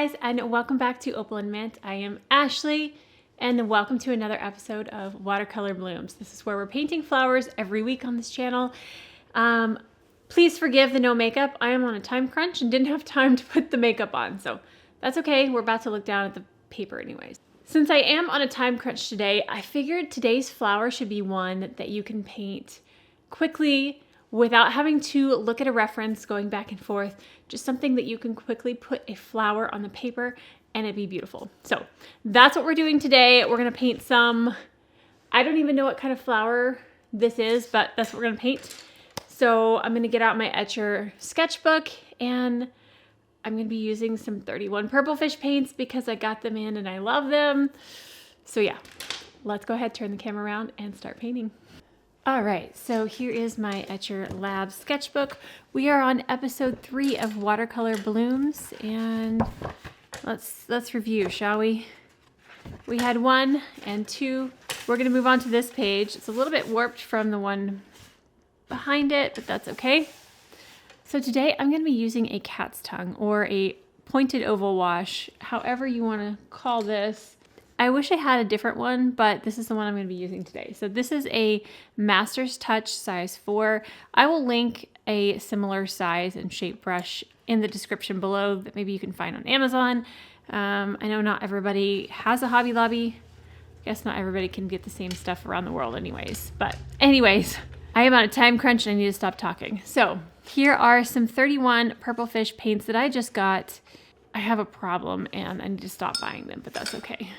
guys, and welcome back to Opal&Mint. I am Ashley, and welcome to another episode of Watercolor Blooms. This is where we're painting flowers every week on this channel. Please forgive the no makeup. I am on a time crunch and didn't have time to put the makeup on, so that's okay. We're about to look down at the paper anyways. Since I am on a time crunch today, I figured today's flower should be one that you can paint quickly without having to look at a reference going back and forth. Just something that you can quickly put a flower on the paper and it'd be beautiful. So that's what we're doing today. We're gonna paint some, I don't even know what kind of flower this is, but that's what we're gonna paint. So I'm gonna get out my Etcher sketchbook and I'm gonna be using some 31 Purple Fish paints because I got them in and I love them. So yeah, let's go ahead, turn the camera around and start painting. All right, so here is my Etcher Lab sketchbook. We are on episode 3 of Watercolor Blooms, and let's review, shall we? We had 1 and 2. We're gonna move on to this page. It's a little bit warped from the one behind it, but that's okay. So today I'm gonna be using a cat's tongue or a pointed oval wash, however you wanna call this. I wish I had a different one, but this is the one I'm going to be using today. So this is a Master's Touch size 4. I will link a similar size and shape brush in the description below that maybe you can find on Amazon. I know not everybody has a Hobby Lobby. I guess not everybody can get the same stuff around the world anyways. But anyways, I am on a time crunch and I need to stop talking. So here are some 31 Purple Fish paints that I just got. I have a problem and I need to stop buying them, but that's okay.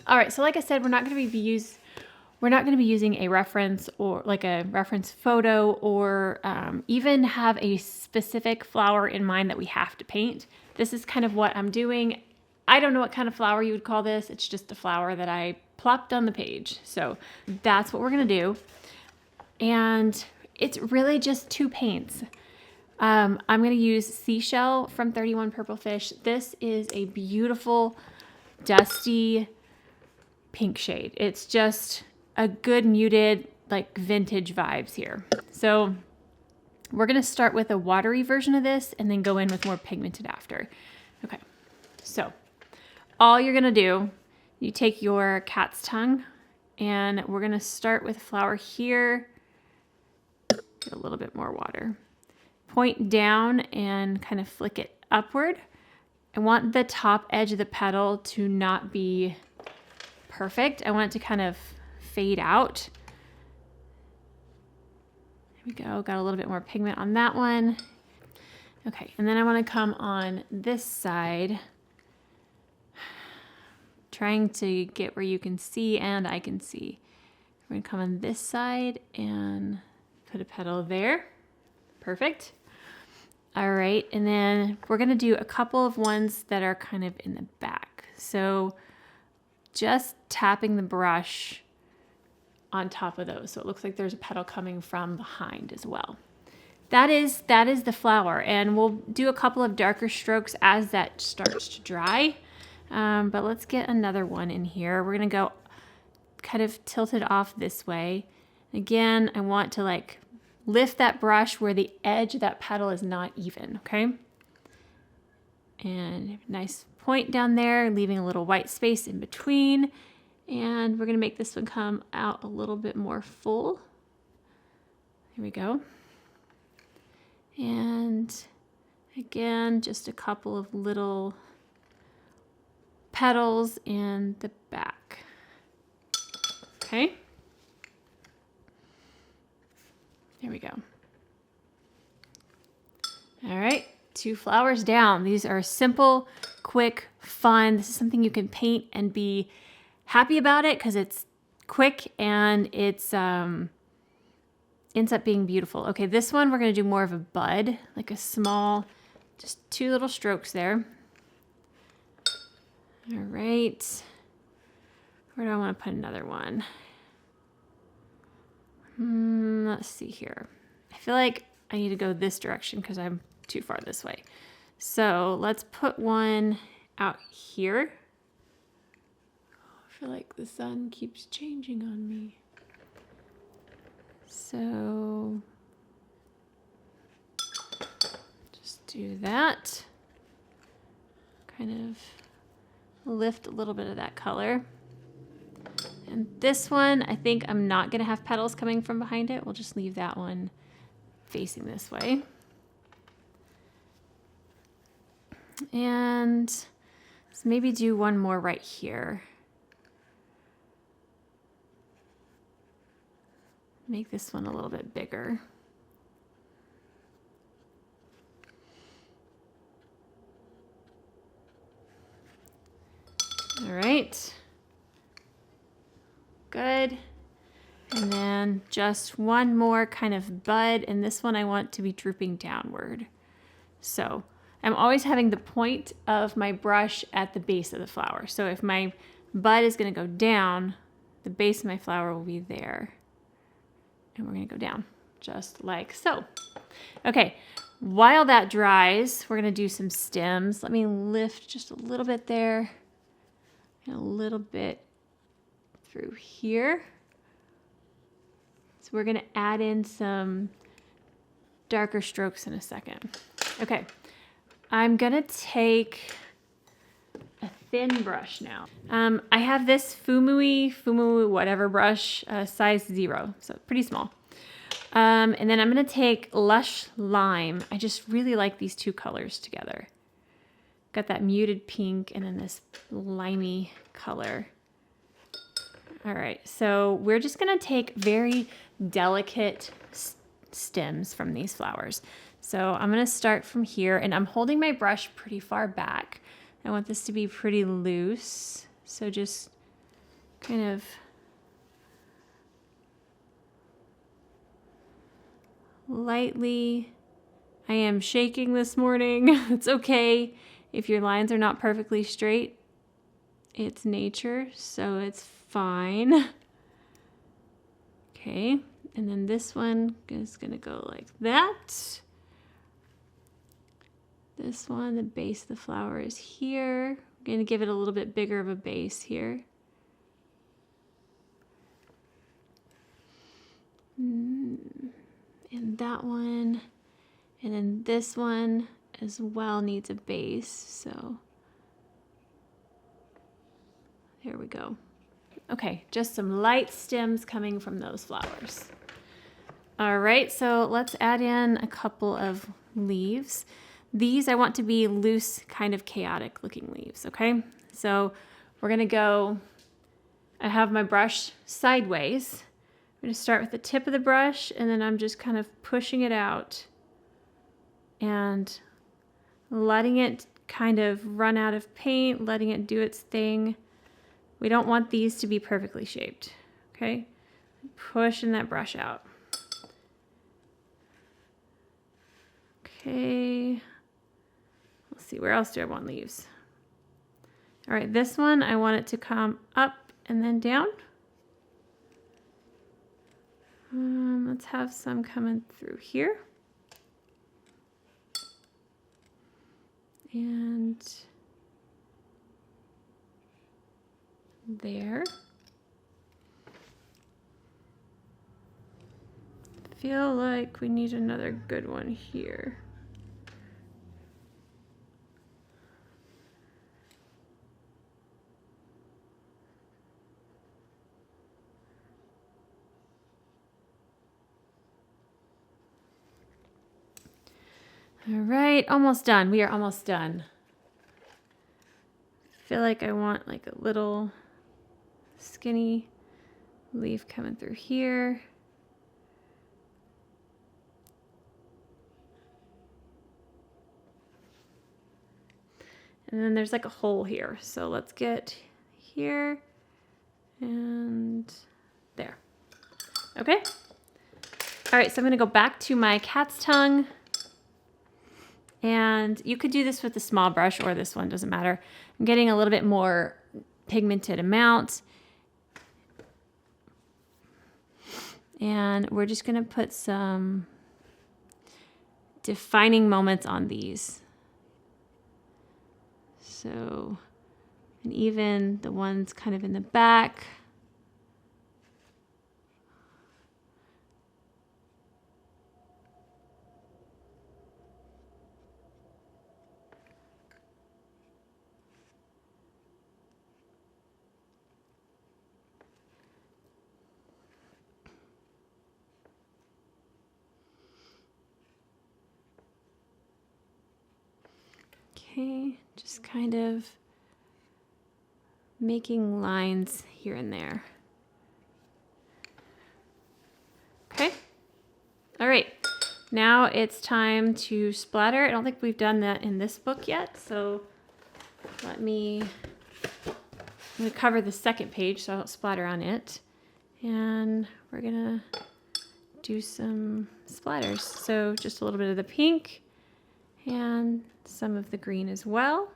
All right, so like I said, we're not going to be using a reference or like a reference photo or even have a specific flower in mind that we have to paint. This is kind of what I'm doing. I don't know what kind of flower you would call this. It's just a flower that I plopped on the page. So that's what we're going to do. And it's really just 2 paints. I'm going to use Seashell from 31 Purple Fish. This is a beautiful, dusty pink shade. It's just a good muted, like vintage vibes here. So we're gonna start with a watery version of this and then go in with more pigmented after. Okay, so all you're gonna do, you take your cat's tongue and we're gonna start with a flower here. Get a little bit more water. Point down and kind of flick it upward. I want the top edge of the petal to not be perfect. I want it to kind of fade out. There we go. Got a little bit more pigment on that one. Okay, and then I want to come on this side, trying to get where you can see and I can see. We're going to come on this side and put a petal there. Perfect. All right, and then we're going to do a couple of ones that are kind of in the back. So just tapping the brush on top of those. So it looks like there's a petal coming from behind as well. That is the flower, and we'll do a couple of darker strokes as that starts to dry. But let's get another one in here. We're going to go kind of tilted off this way. Again, I want to like lift that brush where the edge of that petal is not even, okay? And nice point down there, leaving a little white space in between. And we're gonna make this one come out a little bit more full. Here we go. And again, just a couple of little petals in the back. Okay. There we go. All right, 2 flowers down. These are simple, quick, fun. This is something you can paint and be happy about it because it's quick and it's ends up being beautiful. Okay, this one we're gonna do more of a bud, like a small, just 2 little strokes there. All right, where do I want to put another one? Let's see here. I feel like I need to go this direction because I'm too far this way. So let's put one out here. I feel like the sun keeps changing on me. So just do that. kind of lift a little bit of that color. And this one, I think I'm not gonna have petals coming from behind it. We'll just leave that one facing this way. And let's maybe do one more right here. Make this one a little bit bigger. All right. Good. And then just one more kind of bud, and this one I want to be drooping downward. So I'm always having the point of my brush at the base of the flower. So if my bud is going to go down, the base of my flower will be there. And we're going to go down just like so. Okay, while that dries, we're going to do some stems. Let me lift just a little bit there and a little bit through here. So we're going to add in some darker strokes in a second. Okay, I'm going to take a thin brush now. I have this Fumu whatever brush, size 0, so pretty small. And then I'm going to take Lush Lime. I just really like these two colors together. Got that muted pink and then this limey color. All right, so we're just going to take very delicate stems from these flowers. So I'm going to start from here, and I'm holding my brush pretty far back. I want this to be pretty loose, so just kind of lightly. I am shaking this morning. It's okay if your lines are not perfectly straight. It's nature, so it's fine. Okay, and then this one is going to go like that. This one, the base of the flower is here. I'm going to give it a little bit bigger of a base here. And that one, and then this one as well needs a base, so there we go. Okay, just some light stems coming from those flowers. All right, so let's add in a couple of leaves. These I want to be loose, kind of chaotic looking leaves, okay? So we're gonna go, I have my brush sideways. I'm gonna start with the tip of the brush, and then I'm just kind of pushing it out and letting it kind of run out of paint, letting it do its thing. We don't want these to be perfectly shaped, okay? Pushing that brush out. Okay, let's see, where else do I want leaves? All right, this one, I want it to come up and then down. Let's have some coming through here. And there. Feel like we need another good one here. All right, almost done. We are almost done. Feel like I want like a little skinny leaf coming through here. And then there's like a hole here. So let's get here and there. Okay. All right, so I'm gonna go back to my cat's tongue. And you could do this with the small brush or this one, doesn't matter. I'm getting a little bit more pigmented amount. And we're just gonna put some defining moments on these. So, and even the ones kind of in the back. Okay, just kind of making lines here and there. Okay. All right. Now it's time to splatter. I don't think we've done that in this book yet, so I'm going to cover the second page so I don't splatter on it. And we're going to do some splatters. So just a little bit of the pink and some of the green as well.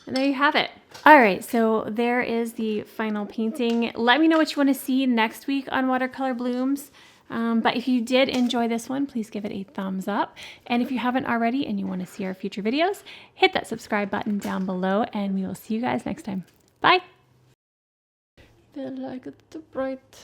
And there you have it. All right, so there is the final painting. Let me know what you want to see next week on Watercolor Blooms. But if you did enjoy this one, please give it a thumbs up. And if you haven't already and you want to see our future videos, hit that subscribe button down below and we will see you guys next time. Bye. Feel like it's too bright.